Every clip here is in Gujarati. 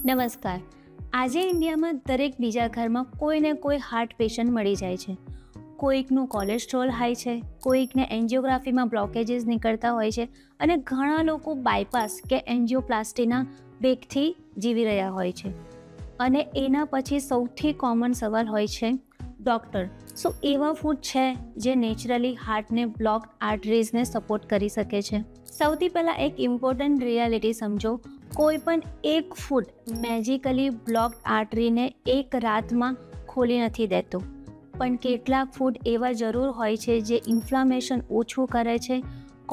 નમસ્કાર. આજે ઇન્ડિયામાં દરેક બીજા ઘરમાં કોઈને કોઈ હાર્ટ પેશન્ટ મળી જાય છે. કોઈકનું કોલેસ્ટ્રોલ હાઈ છે, કોઈકને એન્જિયોગ્રાફીમાં બ્લોકેજીસ નીકળતા હોય છે અને ઘણા લોકો બાયપાસ કે એન્જિયોપ્લાસ્ટીના વેગથી જીવી રહ્યા હોય છે. અને એના પછી સૌથી કોમન સવાલ હોય છે, ડૉક્ટર શું એવા ફૂડ છે જે નેચરલી હાર્ટને બ્લોક્ડ આર્ટરીઝને સપોર્ટ કરી શકે છે? સૌથી પહેલાં એક ઇમ્પોર્ટન્ટ રિયાલિટી સમજો. કોઈ પણ એક ફૂડ મેજિકલી બ્લોક્ડ આર્ટરીને એક રાતમાં ખોલી નથી દેતો, પણ કેટલાક ફૂડ એવા જરૂર હોય છે જે ઇન્ફ્લામેશન ઓછું કરે છે,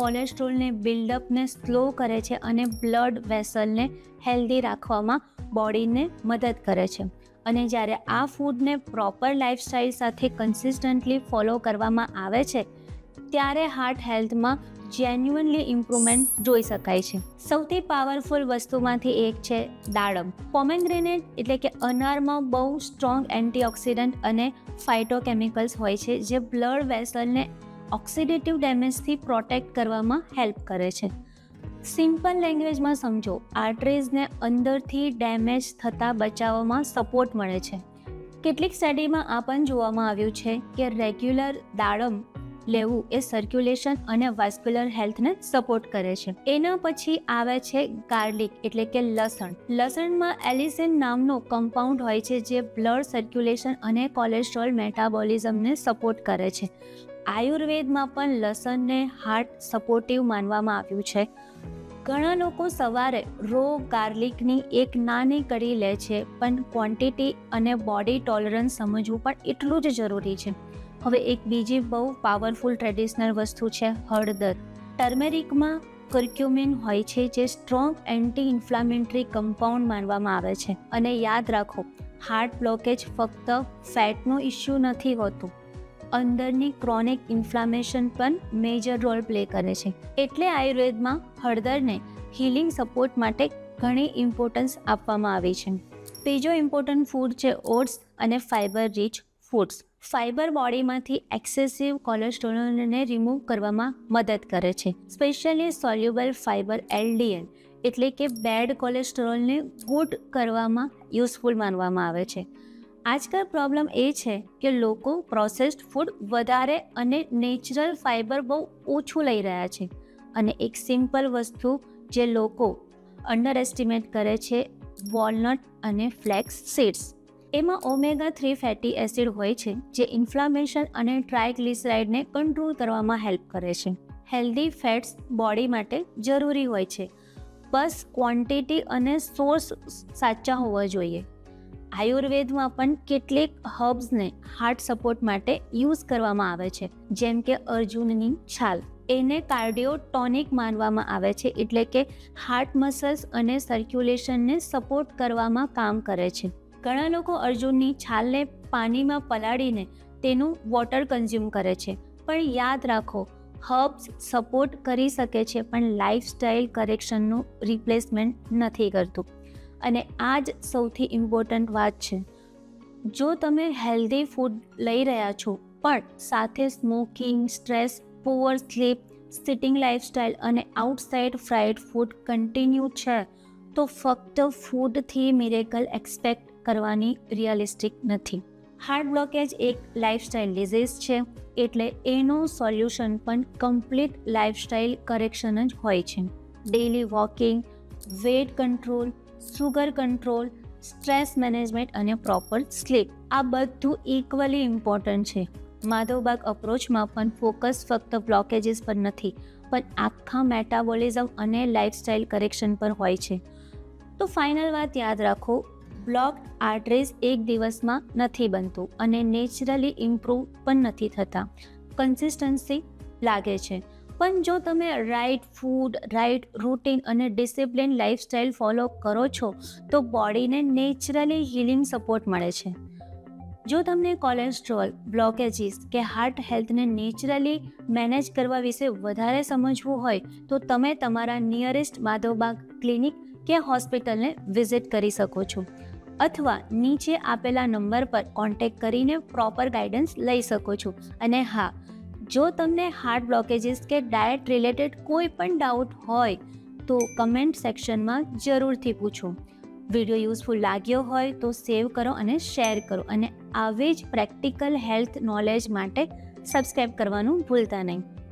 કોલેસ્ટ્રોલને બિલ્ડઅપને સ્લો કરે છે અને બ્લડ વેસલને હેલ્ધી રાખવામાં બોડીને મદદ કરે છે. અને જ્યારે આ ફૂડને પ્રોપર લાઇફસ્ટાઇલ સાથે કન્સિસ્ટન્ટલી ફોલો કરવામાં આવે છે ત્યારે હાર્ટ હેલ્થમાં જેન્યુઅનલી ઇમ્પ્રુવમેન્ટ જોઈ શકાય છે. સૌથી પાવરફુલ વસ્તુમાંથી એક છે દાડમ. પોમેગ્રેનેટ એટલે કે અનારમાં બહુ સ્ટ્રોંગ એન્ટીઓક્સિડન્ટ અને ફાઇટોકેમિકલ્સ હોય છે જે બ્લડ વેસલને ઓક્સિડેટિવ ડેમેજથી પ્રોટેક્ટ કરવામાં હેલ્પ કરે છે. સિમ્પલ લેંગ્વેજમાં સમજો, આર્ટરીઝને અંદરથી ડેમેજ થતાં બચાવવામાં સપોર્ટ મળે છે. કેટલીક સ્ટડીમાં આ પણ જોવામાં આવ્યું છે કે રેગ્યુલર દાડમ લેવું એ સર્ક્યુલેશન અને વાસ્ક્યુલર હેલ્થને સપોર્ટ કરે છે. એના પછી આવે છે ગાર્લિક એટલે કે લસણ. લસણમાં એલિસિન નામનો કમ્પાઉન્ડ હોય છે જે બ્લડ સર્ક્યુલેશન અને કોલેસ્ટ્રોલ મેટાબોલિઝમને સપોર્ટ કરે છે. આયુર્વેદમાં પણ લસણને હાર્ટ સપોર્ટિવ માનવામાં આવ્યું છે. ઘણા લોકો સવારે રો ગાર્લિકની એક નાની કડી લે છે, પણ ક્વોન્ટિટી અને બોડી ટોલરન્સ સમજવું પણ એટલું જ જરૂરી છે. હવે એક બીજી બહુ પાવરફુલ ટ્રેડિશનલ વસ્તુ છે હળદર. ટર્મેરિકમાં કર્ક્યુમિન હોય છે જે સ્ટ્રોંગ એન્ટી ઇન્ફ્લામેટરી કમ્પાઉન્ડ માનવામાં આવે છે. અને યાદ રાખો, હાર્ટ બ્લોકેજ ફક્ત ફેટનો ઇસ્યુ નથી હોતું, અંદરની ક્રોનિક ઇન્ફ્લામેશન પણ મેજર રોલ પ્લે કરે છે. એટલે આયુર્વેદમાં હળદરને હીલિંગ સપોર્ટ માટે ઘણી ઇમ્પોર્ટન્સ આપવામાં આવી છે. બીજો ઇમ્પોર્ટન્ટ ફૂડ છે ઓટ્સ અને ફાઇબર રીચ ફૂડ્સ. ફાઇબર બોડીમાંથી એક્સેસિવ કોલેસ્ટ્રોલને રિમૂવ કરવામાં મદદ કરે છે. સ્પેશિયલી સોલ્યુબલ ફાઇબર LDL એટલે કે બેડ કોલેસ્ટ્રોલને ગુડ કરવામાં યુઝફુલ માનવામાં આવે છે. આજકાલ પ્રોબ્લેમ એ છે કે લોકો પ્રોસેસ્ડ ફૂડ વધારે અને નેચરલ ફાઇબર બહુ ઓછું લઈ રહ્યા છે. અને એક સિમ્પલ વસ્તુ જે લોકો અંડર એસ્ટિમેટ કરે છે, વોલનટ અને ફ્લેક્સ સીડ્સ. એમાં ઓમેગા 3 ફેટી એસિડ હોય છે જે ઇન્ફ્લામેશન અને ટ્રાયગ્લિસરાઇડને કંટ્રોલ કરવામાં હેલ્પ કરે છે. હેલ્ધી ફેટ્સ બોડી માટે જરૂરી હોય છે, બસ ક્વોન્ટિટી અને સોર્સ સાચા હોવા જોઈએ. આયુર્વેદમાં પણ કેટલીક હર્બ્સને હાર્ટ સપોર્ટ માટે યુઝ કરવામાં આવે છે, જેમ કે અર્જુનની છાલ. એને કાર્ડિયોટોનિક માનવામાં આવે છે, એટલે કે હાર્ટ મસલ્સ અને સર્ક્યુલેશનને સપોર્ટ કરવામાં કામ કરે છે. ઘણા લોકો અર્જુનની છાલને પાણીમાં પલાળીને તેનું વોટર કન્ઝ્યુમ કરે છે, પણ યાદ રાખો, હર્બ્સ સપોર્ટ કરી શકે છે પણ લાઇફસ્ટાઇલ કરેક્શનનું રિપ્લેસમેન્ટ નથી કરતું. અને આ જ સૌથી ઇમ્પોર્ટન્ટ વાત છે. જો તમે હેલ્ધી ફૂડ લઈ રહ્યા છો પણ સાથે smoking, stress, poor sleep, sitting lifestyle અને આઉટસાઇડ ફ્રાઈડ ફૂડ કન્ટિન્યુ છે, તો ફક્ત ફૂડથી મિરેકલ એક્સપેક્ટ કરવાની રિયલિસ્ટિક નથી. હાર્ટ બ્લોકેજ એક લાઇફસ્ટાઇલ ડિઝીઝ છે, એટલે એનું સોલ્યુશન પણ કમ્પ્લીટ લાઇફસ્ટાઇલ કરેક્શન જ હોય છે. Daily walking, weight control, sugar control, stress management અને પ્રોપર સ્લીપ, આ બધું ઇક્વલી ઇમ્પોર્ટન્ટ છે. માધવબાગ અપ્રોચમાં પણ ફોકસ ફક્ત બ્લોકેજીસ પર નથી, પણ આખા મેટાબોલિઝમ અને લાઇફસ્ટાઇલ કરેક્શન પર હોય છે. તો ફાઇનલ વાત યાદ રાખો, બ્લોક્ડ આર્ટરીઝ એક દિવસમાં નથી બનતું અને નેચરલી ઇમ્પ્રૂવ પણ નથી થતા. કન્સિસ્ટન્સી લાગે છે, પણ જો તમે રાઇટ ફૂડ, રાઇટ રૂટીન અને ડિસિપ્લિન લાઇફસ્ટાઇલ ફોલો કરો છો તો બોડીને નેચરલી હીલિંગ સપોર્ટ મળે છે. જો તમને કોલેસ્ટ્રોલ, બ્લોકેજીસ કે હાર્ટ હેલ્થને નેચરલી મેનેજ કરવા વિશે વધારે સમજવું હોય તો તમે તમારા નિયરેસ્ટ માધવબાગ ક્લિનિક કે હોસ્પિટલને વિઝિટ કરી શકો છો, અથવા નીચે આપેલા નંબર પર કોન્ટેક્ટ કરીને પ્રોપર ગાઈડન્સ લઈ શકો છો. અને હા, જો તમને હાર્ટ બ્લોકેજીસ કે ડાયટ રિલેટેડ કોઈ પણ ડાઉટ હોય તો કમેન્ટ સેક્શનમાં જરૂરથી પૂછો. વિડીયો યુઝફુલ લાગ્યો હોય તો સેવ કરો અને શેર કરો, અને આવી જ પ્રેક્ટિકલ હેલ્થ નોલેજ માટે સબસ્ક્રાઈબ કરવાનું ભૂલતા નહીં.